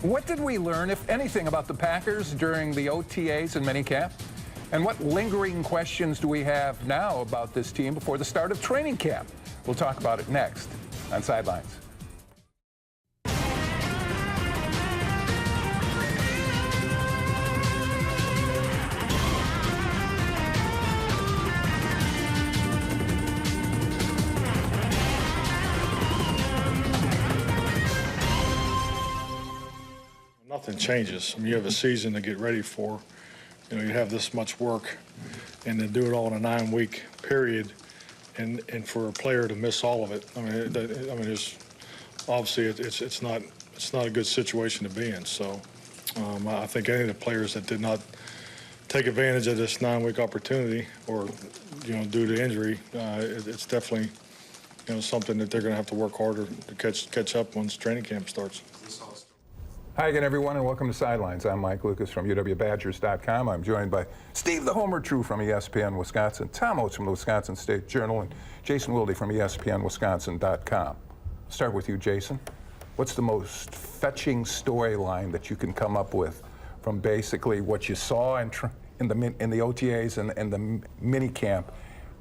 What did we learn, if anything, about the Packers during the OTAs and minicamp? And what lingering questions do we have now about this team before the start of training camp? We'll talk about it next on Sidelines. Nothing changes. I mean, you have a season to get ready for. You know, you have this much work, and to do it all in a 9-week period, and for a player to miss all of it. I mean, it's obviously it's not a good situation to be in. So, I think any of the players that did not take advantage of this 9-week opportunity, or due to injury, it's definitely something that they're going to have to work harder to catch up once training camp starts. Hi again, everyone, and welcome to Sidelines. I'm Mike Lucas from UWBadgers.com. I'm joined by Steve the Homer True from ESPN Wisconsin, Tom Oates from the Wisconsin State Journal, and Jason Wilde from ESPNWisconsin.com. Start with you, Jason. What's the most fetching storyline that you can come up with from basically what you saw in the OTAs and the mini camp,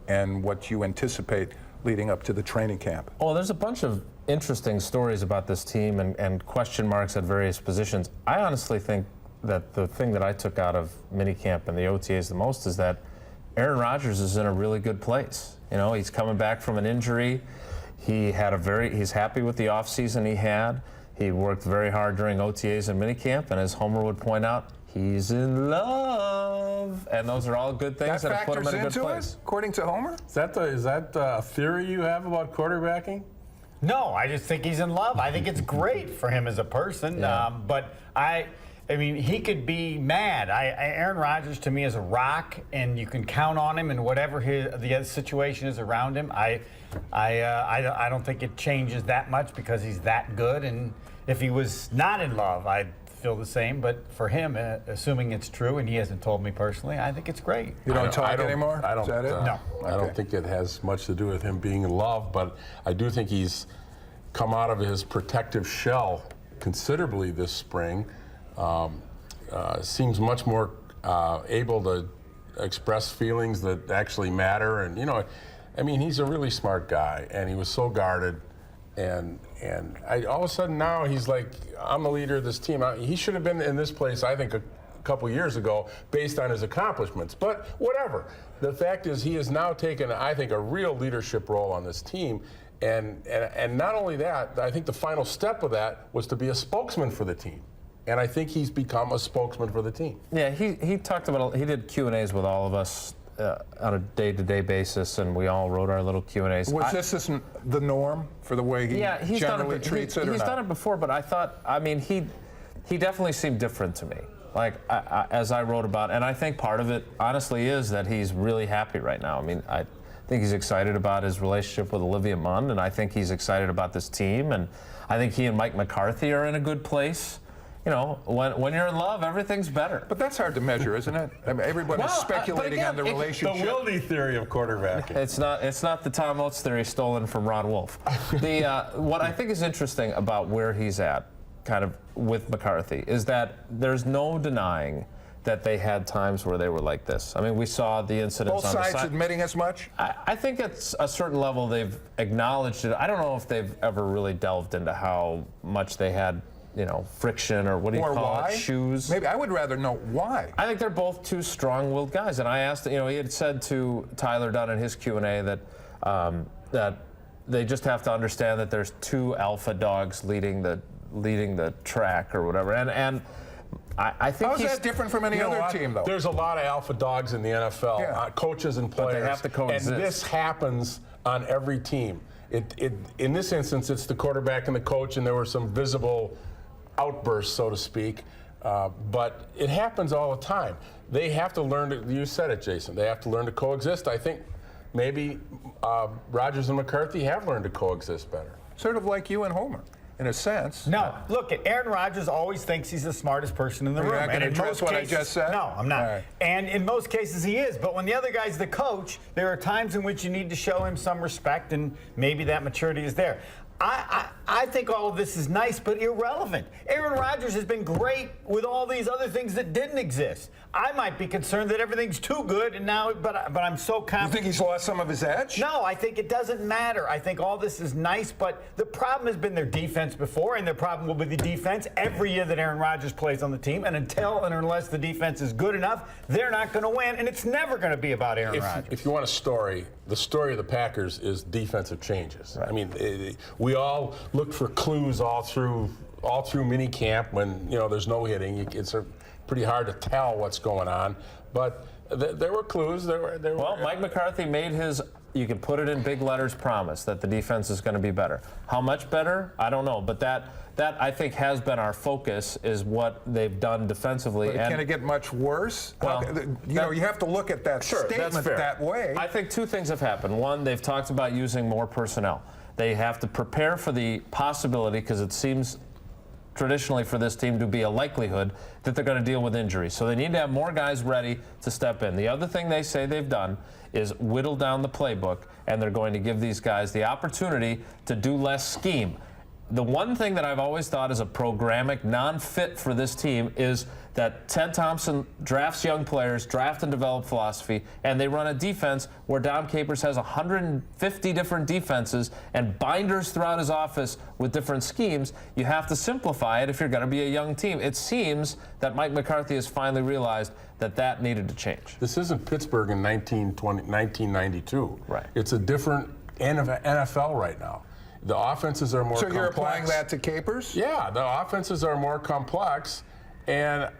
and what you anticipate leading up to the training camp? Well, there's a bunch of interesting stories about this team and question marks at various positions. I honestly think that the thing that I took out of minicamp and the OTAs the most is that Aaron Rodgers is in a really good place. You know, he's coming back from an injury. He's happy with the offseason he had. He worked very hard during OTAs and minicamp, and as Homer would point out, he's in love. And those are all good things that have put him in a good place. According to Homer? Is that a theory you have about quarterbacking? No, I just think he's in love. I think it's great for him as a person. Yeah. But I mean, he could be mad. Aaron Rodgers to me is a rock, and you can count on him, and whatever the other situation is around him. I don't think it changes that much because he's that good. And if he was not in love, I'd feel the same. But for him, assuming it's true, and he hasn't told me personally, I think it's great. You don't talk anymore? I don't. Is that it? No. I don't think it has much to do with him being in love, but I do think he's come out of his protective shell considerably this spring. Seems much more able to express feelings that actually matter, and I mean, he's a really smart guy, and he was so guarded, and all of a sudden now he's like, I'm the leader of this team. He should have been in this place, I think, a couple years ago based on his accomplishments, but whatever. The fact is, he has now taken, I think, a real leadership role on this team, and not only that, I think the final step of that was to be a spokesman for the team. And I think he's become a spokesman for the team. Yeah, he talked about, he did Q&As with all of us on a day-to-day basis, and we all wrote our little Q&As. Was this the norm for the way he generally treats it? He's done it before, but I mean, he definitely seemed different to me. Like, as I wrote about, and I think part of it, honestly, is that he's really happy right now. I mean, I think he's excited about his relationship with Olivia Munn, and I think he's excited about this team, and I think he and Mike McCarthy are in a good place. You know, when you're in love, everything's better. But that's hard to measure, isn't it? I mean, everybody's speculating on the relationship. The Wilde theory of quarterbacking. It's not the Tom Oates theory stolen from Ron Wolf. What I think is interesting about where he's at, kind of with McCarthy, is that there's no denying that they had times where they were like this. I mean, we saw the incidents Both on the sides side. admitting as much? I think at a certain level they've acknowledged it. I don't know if they've ever really delved into how much they had, friction, or what do you call it, shoes. Maybe I would rather know why. I think they're both two strong-willed guys, and I asked, he had said to Tyler Dunn in his Q&A that that they just have to understand that there's two alpha dogs leading the track or whatever, and I think How's that different from any other team, though? There's a lot of alpha dogs in the NFL, coaches and players. But they have to coexist. And this happens on every team. In this instance, it's the quarterback and the coach, and there were some visible outbursts, so to speak. But it happens all the time. They have to learn to, you said it, Jason, they have to learn to coexist. I think maybe Rodgers and McCarthy have learned to coexist better. Sort of like you and Homer, in a sense. No, look, Aaron Rodgers always thinks he's the smartest person in the room. You're not going to address what I just said? No, I'm not. Right. And in most cases he is. But when the other guy's the coach, there are times in which you need to show him some respect, and maybe that maturity is there. I think all of this is nice but irrelevant. Aaron Rodgers has been great with all these other things that didn't exist. I might be concerned that everything's too good, and now, but I'm so confident. You think he's lost some of his edge? No, I think it doesn't matter. I think all this is nice, but the problem has been their defense before, and their problem will be the defense every year that Aaron Rodgers plays on the team. And until and unless the defense is good enough, they're not going to win, and it's never going to be about Aaron Rodgers. If you want a story, the story of the Packers is defensive changes. Right. I mean, we all look for clues all through mini camp when there's no hitting. It's pretty hard to tell what's going on, but there were clues. Well, Mike McCarthy made his, you can put it in big letters, promise that the defense is going to be better. How much better? I don't know, but that I think has been our focus, is what they've done defensively. But can it get much worse? Well, you have to look at that statement that way. I think two things have happened. One, they've talked about using more personnel. They have to prepare for the possibility, because it seems traditionally for this team to be a likelihood that they're going to deal with injuries. So they need to have more guys ready to step in. The other thing they say they've done is whittle down the playbook, and they're going to give these guys the opportunity to do less scheme. The one thing that I've always thought is a programmatic non-fit for this team is that Ted Thompson drafts young players, draft and develop philosophy, and they run a defense where Dom Capers has 150 different defenses and binders throughout his office with different schemes. You have to simplify it if you're going to be a young team. It seems that Mike McCarthy has finally realized that needed to change. This isn't Pittsburgh in 1992. Right. It's a different NFL right now. The offenses are more complex. So you're applying that to Capers? Yeah, the offenses are more complex, and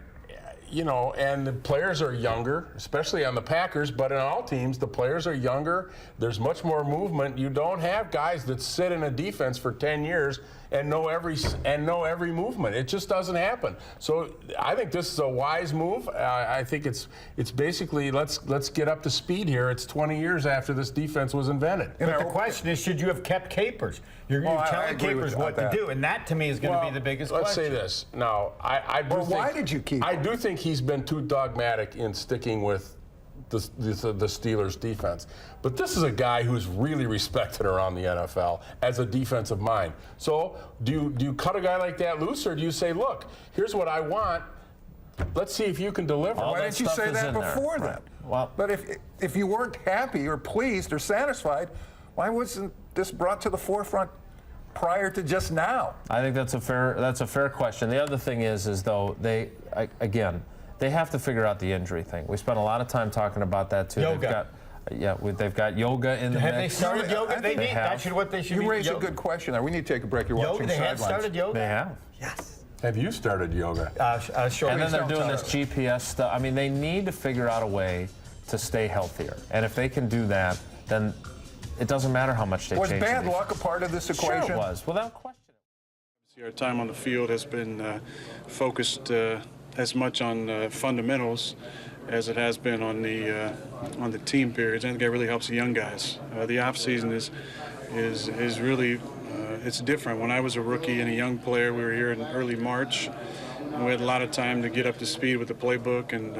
and the players are younger, especially on the Packers, but in all teams, the players are younger. There's much more movement. You don't have guys that sit in a defense for 10 years and know every movement. It just doesn't happen. So I think this is a wise move. I think it's basically let's get up to speed here. It's 20 years after this defense was invented. But the question is, should you have kept Capers? You're telling Capers what to do, and that to me is going to be the biggest question. Let's say this. Now, I do think, why did you keep him? I do think he's been too dogmatic in sticking with the Steelers' defense. But this is a guy who's really respected around the NFL as a defensive mind. So do you cut a guy like that loose, or do you say, look, here's what I want. Let's see if you can deliver. Why didn't you say that before then? Well, but if you weren't happy or pleased or satisfied, why wasn't this brought to the forefront prior to just now? I think that's a fair question. The other thing is though they have to figure out the injury thing. We spent a lot of time talking about that too. Yoga. They've got yoga in the Have mix. they started yoga? They have. That's what they should be. You raise a good question there. We need to take a break. You're watching They have Sidelines. started yoga? They have. Yes. Have you started yoga? Sure. And then they're doing this GPS stuff. I mean, they need to figure out a way to stay healthier. And if they can do that, then it doesn't matter how much they change. Was bad luck a part of this equation? Sure it was, without question. Our time on the field has been focused as much on fundamentals as it has been on the team periods. I think that really helps the young guys. The off season is really it's different. When I was a rookie and a young player, we were here in early March, and we had a lot of time to get up to speed with the playbook and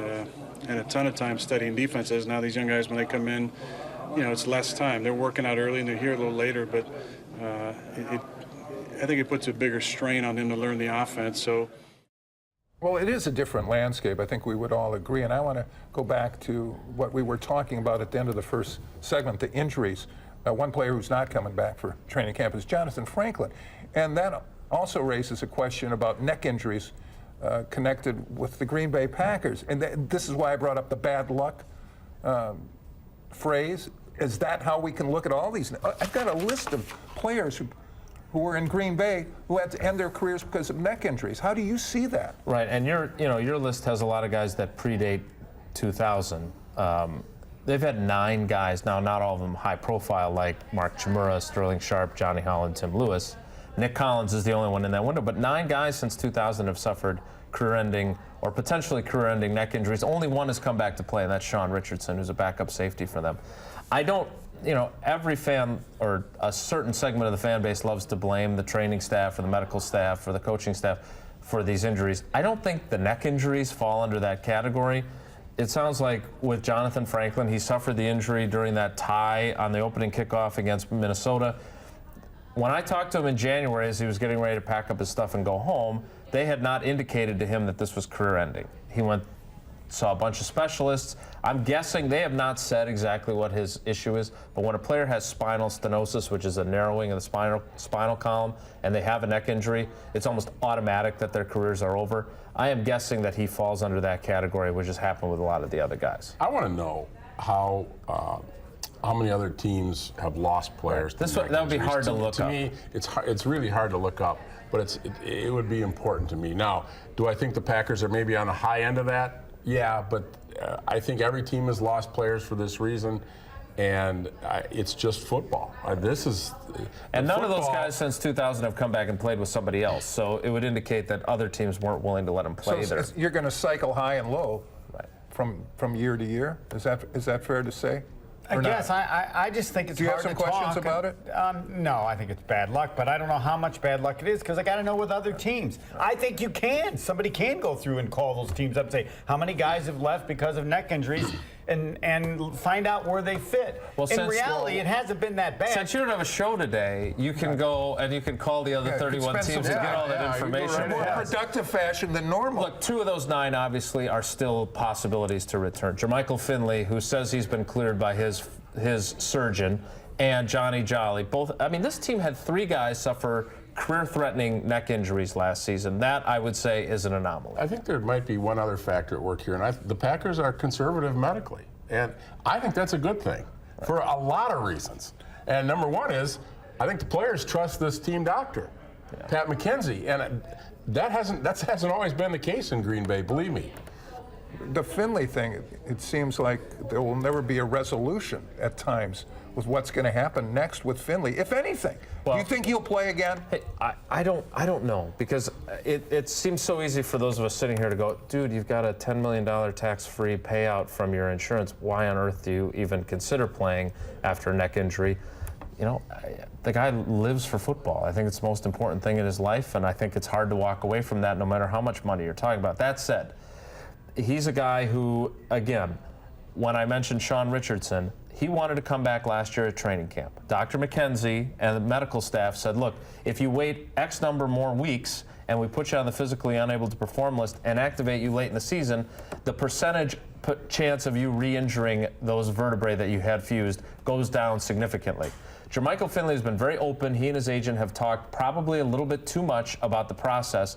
a ton of time studying defenses. Now these young guys, when they come in, it's less time. They're working out early and they're here a little later, but I think it puts a bigger strain on them to learn the offense. So. Well, it is a different landscape. I think we would all agree. And I want to go back to what we were talking about at the end of the first segment, the injuries. One player who's not coming back for training camp is Jonathan Franklin. And that also raises a question about neck injuries connected with the Green Bay Packers. And this is why I brought up the bad luck phrase. Is that how we can look at all these? I've got a list of players who were in Green Bay who had to end their careers because of neck injuries. How do you see that? Right, and your list has a lot of guys that predate 2000. They've had 9 guys now, not all of them high profile like Mark Chmura, Sterling Sharp, Johnny Holland, Tim Lewis. Nick Collins is the only one in that window, but 9 guys since 2000 have suffered career-ending or potentially career-ending neck injuries. Only one has come back to play, and that's Sean Richardson, who's a backup safety for them. Every fan or a certain segment of the fan base loves to blame the training staff or the medical staff or the coaching staff for these injuries. I don't think the neck injuries fall under that category. It sounds like with Jonathan Franklin, he suffered the injury during that tie on the opening kickoff against Minnesota. when I talked to him in January as he was getting ready to pack up his stuff and go home, they had not indicated to him that this was career-ending. He saw a bunch of specialists. I'm guessing they have not said exactly what his issue is, but when a player has spinal stenosis, which is a narrowing of the spinal column, and they have a neck injury, it's almost automatic that their careers are over. I am guessing that he falls under that category, which has happened with a lot of the other guys. I want to know how many other teams have lost players. That would be hard to look up. To me, it's really hard to look up, but it would be important to me. Now, do I think the Packers are maybe on the high end of that? Yeah, but I think every team has lost players for this reason, and it's just football. And none of those guys since 2000 have come back and played with somebody else, so it would indicate that other teams weren't willing to let them play either. So you're going to cycle high and low from year to year? Is that fair to say? I guess I just think it's hard to talk. Do you have some questions about it? No, I think it's bad luck, but I don't know how much bad luck it is because I got to know with other teams. I think somebody can go through and call those teams up and say how many guys have left because of neck injuries and find out where they fit. Well, in reality, it hasn't been that bad. Since you don't have a show today, you can go and you can call the other 31 teams and get all that information. In a more productive fashion than normal. Look, 2 of those 9 obviously are still possibilities to return. Jermichael Finley, who says he's been cleared by his surgeon, and Johnny Jolly. Both. I mean, this team had 3 guys suffer career-threatening neck injuries last season. That, I would say, is an anomaly. I think there might be one other factor at work here, and the Packers are conservative medically, and I think that's a good thing for a lot of reasons. And number one is, I think the players trust this team doctor, Pat McKenzie, and that hasn't always been the case in Green Bay. Believe me. The Finley thing, it seems like there will never be a resolution at times with what's going to happen next with Finley, if anything. Do you think he'll play again? Hey, I don't know, because it seems so easy for those of us sitting here to go, dude, you've got a $10 million tax-free payout from your insurance. Why on earth do you even consider playing after a neck injury? You know, the guy lives for football. I think it's the most important thing in his life, and I think it's hard to walk away from that no matter how much money you're talking about. That said, he's a guy who, again, when I mentioned Sean Richardson, he wanted to come back last year at training camp. Dr. McKenzie and the medical staff said, look, if you wait X number more weeks and we put you on the physically unable to perform list and activate you late in the season, the percentage chance of you re-injuring those vertebrae that you had fused goes down significantly. Jermichael Finley has been very open. He and his agent have talked probably a little bit too much about the process.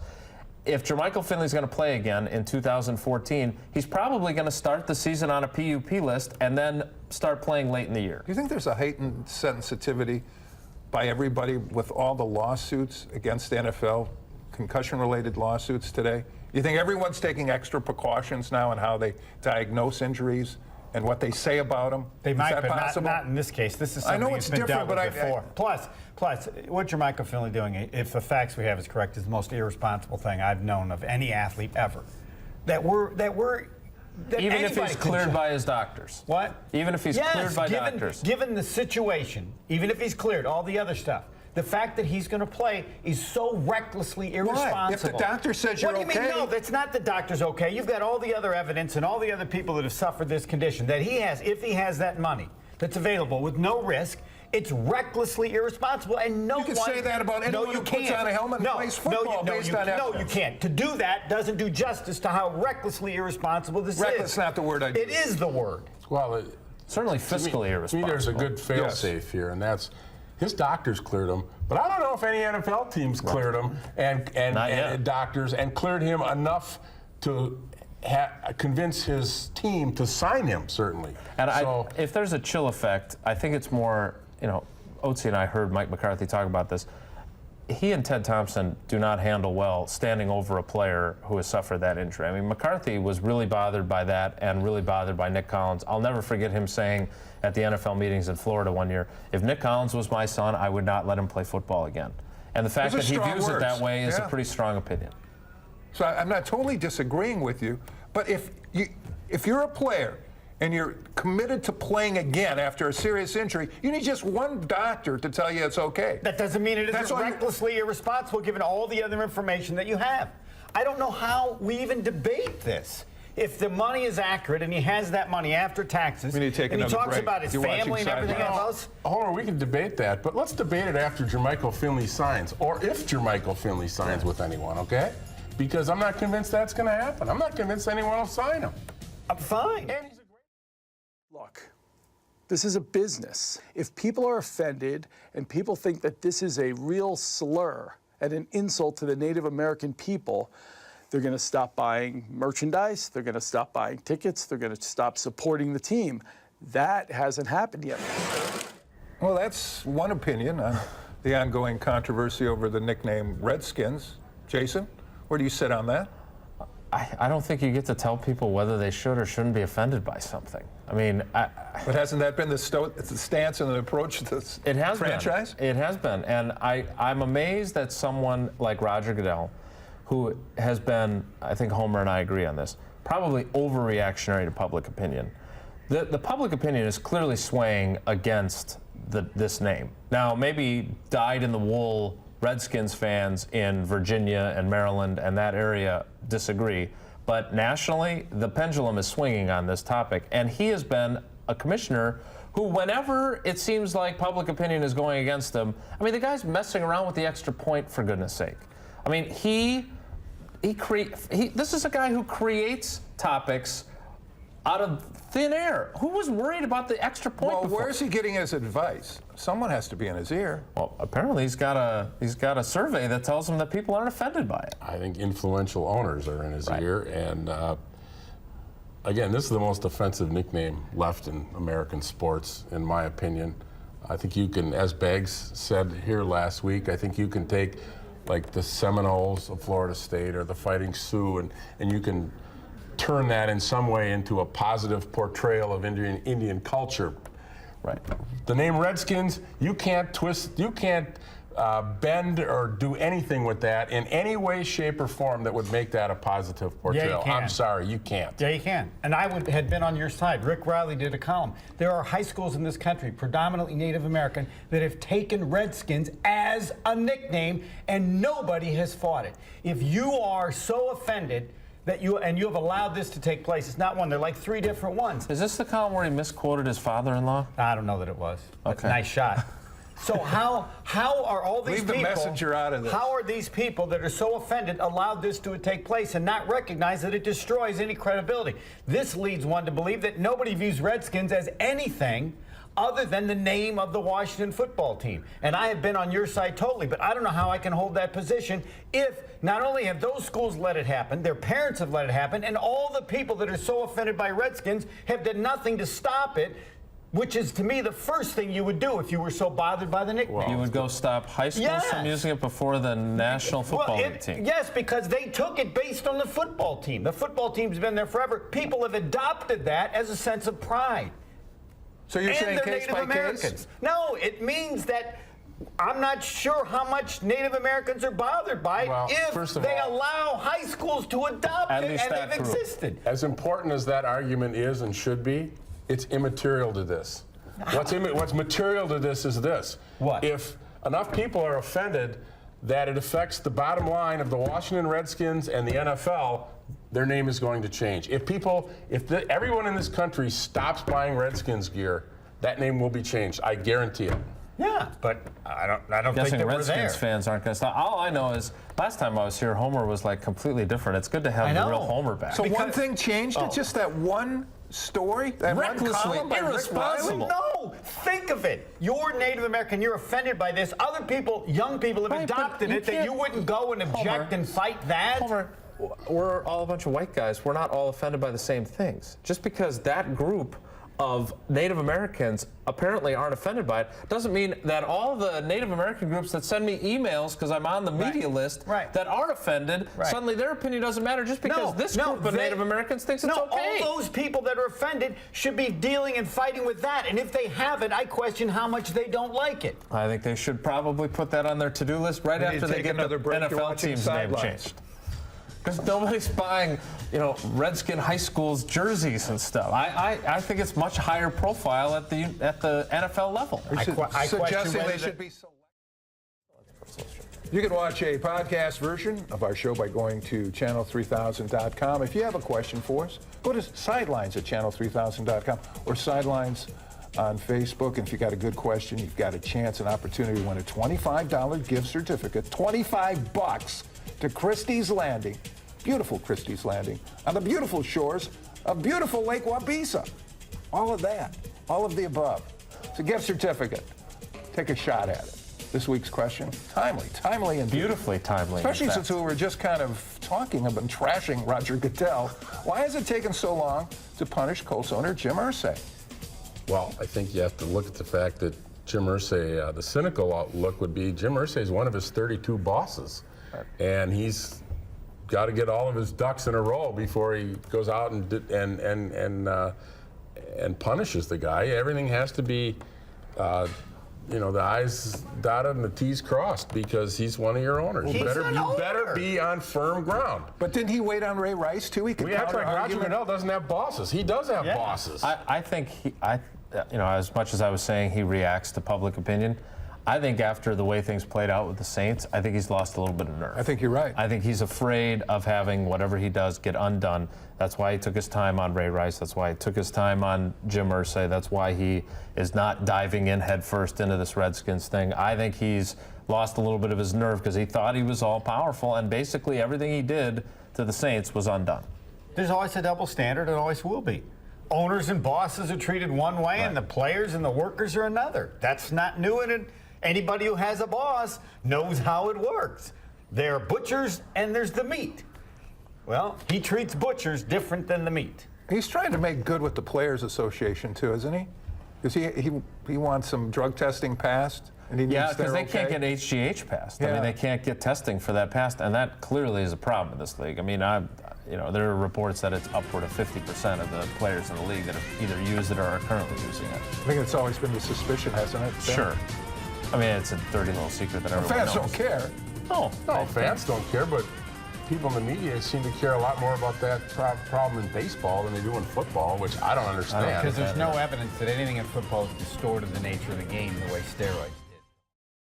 If Jermichael Finley's going to play again in 2014, he's probably going to start the season on a PUP list and then start playing late in the year. Do you think there's a heightened sensitivity by everybody with all the lawsuits against the NFL, concussion-related lawsuits today? You think everyone's taking extra precautions now in how they diagnose injuries and what they say about them? They might, is that but possible? not in this case. This is something I know it's that's been different, dealt with but before. Plus, what Jermichael Finley doing, if the facts we have is correct, is the most irresponsible thing I've known of any athlete ever. That even if he's cleared by his doctors. What? Even if he's cleared by doctors. Given the situation, even if he's cleared, all the other stuff, the fact that he's going to play is so recklessly irresponsible. Why? If the doctor says you're okay. What do you mean? No, that's not the doctor's okay. You've got all the other evidence and all the other people that have suffered this condition that he has, if he has that money that's available with no risk, it's recklessly irresponsible, and no one... You can say that about anyone who puts on a helmet and plays football based on evidence. No, you can't. To do that doesn't do justice to how recklessly irresponsible this is. Reckless is not the word I use. It is the word. Well, certainly fiscally irresponsible. To me, there's a good fail-safe here, and that's his doctors cleared him, but I don't know if any NFL teams cleared him and doctors and cleared him enough to convince his team to sign him, certainly. And if there's a chill effect, I think it's more, you know, Otzi and I heard Mike McCarthy talk about this. He and Ted Thompson do not handle well standing over a player who has suffered that injury. I mean, McCarthy was really bothered by that and really bothered by Nick Collins. I'll never forget him saying at the NFL meetings in Florida one year, if Nick Collins was my son, I would not let him play football again. And the fact that he views it that way is a pretty strong opinion. So I'm not totally disagreeing with you, but if you're a player and you're committed to playing again after a serious injury, you need just one doctor to tell you it's okay. That doesn't mean it isn't recklessly irresponsible given all the other information that you have. I don't know how we even debate this. If the money is accurate and he has that money after taxes, We need to take and he another talks break. about his You're watching family and everything Sidelines. else. Homer, we can debate that, but let's debate it after Jermichael Finley signs, or if Jermichael Finley signs with anyone, okay? Because I'm not convinced that's going to happen. I'm not convinced anyone will sign him. I'm fine. And he's a great Look, this is a business. If people are offended and people think that this is a real slur and an insult to the Native American people, they're going to stop buying merchandise, they're going to stop buying tickets, they're going to stop supporting the team. That hasn't happened yet. Well, that's one opinion on the ongoing controversy over the nickname Redskins. Jason, where do you sit on that? I don't think you get to tell people whether they should or shouldn't be offended by something. I mean, But hasn't that been the stance and the approach to this it has franchise? been. It has been. And I'm amazed that someone like Roger Goodell, who has been, I think Homer and I agree on this, probably overreactionary to public opinion. The public opinion is clearly swaying against this name. Now, maybe dyed-in-the-wool Redskins fans in Virginia and Maryland and that area disagree, but nationally, the pendulum is swinging on this topic, and he has been a commissioner who, whenever it seems like public opinion is going against him, I mean, the guy's messing around with the extra point, for goodness sake. I mean, this is a guy who creates topics out of thin air. Who was worried about the extra point Well, before? where's he getting his advice? Someone has to be in his ear. Well, apparently he's got a survey that tells him that people aren't offended by it. I think influential owners are in his ear, and again, this is the most offensive nickname left in American sports, in my opinion. I think you can, as Beggs said here last week, I think you can take like the Seminoles of Florida State or the Fighting Sioux, and you can turn that in some way into a positive portrayal of Indian culture. Right. The name Redskins, you can't twist, you can't bend or do anything with that in any way, shape, or form that would make that a positive portrayal. can. I'm sorry, you can't. Yeah, you can. And I had been on your side. Rick Riley did a column. There are high schools in this country, predominantly Native American, that have taken Redskins as a nickname, and nobody has fought it. If you are so offended that you have allowed this to take place, it's not one. They're like 3 different ones. Is this the column where he misquoted his father-in-law? I don't know that it was. But Okay. nice shot. So how are all these Leave the people? messenger out of this. How are these people that are so offended allowed this to take place and not recognize that it destroys any credibility? This leads one to believe that nobody views Redskins as anything other than the name of the Washington football team. And I have been on your side totally, but I don't know how I can hold that position if not only have those schools let it happen, their parents have let it happen, and all the people that are so offended by Redskins have done nothing to stop it, which is, to me, the first thing you would do if you were so bothered by the nickname. You would go stop high schools from Yes. using it before the National Football League team. Yes, because they took it based on the football team. The football team's been there forever. People have adopted that as a sense of pride. So you're And saying they're case Native by Americans. case? No, it means that I'm not sure how much Native Americans are bothered by it Well, if first of they all- allow high schools to adopt At it, least and that they've group. existed. As important as that argument is and should be, it's immaterial to this. What's material to this is this. What? If enough people are offended that it affects the bottom line of the Washington Redskins and the NFL, their name is going to change. If everyone in this country stops buying Redskins gear, that name will be changed. I guarantee it. Yeah, but I don't think Guessing that we're Redskins there. fans aren't going to stop. All I know is last time I was here, Homer was like completely different. It's good to have I the know. real Homer back. So one Because- thing changed? It's just that one story? That one Recklessly column by Rick irresponsible. Riley? No, think of it. You're Native American. You're offended by this. Other people, young people, have Right, but adopted you it. That can't- you wouldn't go and object Homer. and fight that. Homer, we're all a bunch of white guys. We're not all offended by the same things. Just because that group of Native Americans apparently aren't offended by it doesn't mean that all the Native American groups that send me emails because I'm on the media list that are offended, suddenly their opinion doesn't matter just because this group of Native Americans thinks it's okay. All those people that are offended should be dealing and fighting with that. And if they haven't, I question how much they don't like it. I think they should probably put that on their to-do list right We need after to they take get another the break. You're NFL watching team's name Sidelines. changed. Because nobody's buying, Redskin high school's jerseys and stuff. I think it's much higher profile at the NFL level. I question Suggesting whether they should be You can watch a podcast version of our show by going to channel3000.com. If you have a question for us, go to Sidelines at channel3000.com or Sidelines on Facebook. And if you got a good question, you've got a chance, an opportunity to win a $25 gift certificate, $25 to Christie's Landing, beautiful Christie's Landing, on the beautiful shores of beautiful Lake Wabeesa. All of that, all of the above. It's a gift certificate. Take a shot at it. This week's question, timely and Beautifully timely. especially in fact. since we were just kind of talking about trashing Roger Goodell. Why has it taken so long to punish Colts owner Jim Irsay? Well, I think you have to look at the fact that Jim Irsay, the cynical outlook would be Jim Irsay is one of his 32 bosses. And he's got to get all of his ducks in a row before he goes out and punishes the guy. Everything has to be, the I's dotted and the T's crossed because he's one of your owners. He's an you owner. better be on firm ground. But didn't he wait on Ray Rice too? He could We act like Roger counter-argument. Goodell doesn't have bosses. He does have Yeah. bosses. I think as much as I was saying he reacts to public opinion, I think after the way things played out with the Saints, I think he's lost a little bit of nerve. I think you're right. I think he's afraid of having whatever he does get undone. That's why he took his time on Ray Rice. That's why he took his time on Jim Irsay. That's why he is not diving in headfirst into this Redskins thing. I think he's lost a little bit of his nerve because he thought he was all powerful, and basically everything he did to the Saints was undone. There's always a double standard, and always will be. Owners and bosses are treated one way, and the players and the workers are another. That's not new, and anybody who has a boss knows how it works. There are butchers, and there's the meat. Well, he treats butchers different than the meat. He's trying to make good with the Players Association too, isn't he? Because he wants some drug testing passed, and he needs Yeah, because their they can't okay. get HGH passed. I Yeah. mean, they can't get testing for that passed, and that clearly is a problem in this league. I mean, there are reports that it's upward of 50% of the players in the league that have either used it or are currently using it. I think it's always been the suspicion, hasn't it? Ben? Sure. I mean, it's a dirty little secret that everyone Fans knows. don't care. No, fans don't care, but people in the media seem to care a lot more about that problem in baseball than they do in football, which I don't understand. Because there's no evidence that anything in football has distorted the nature of the game the way steroids.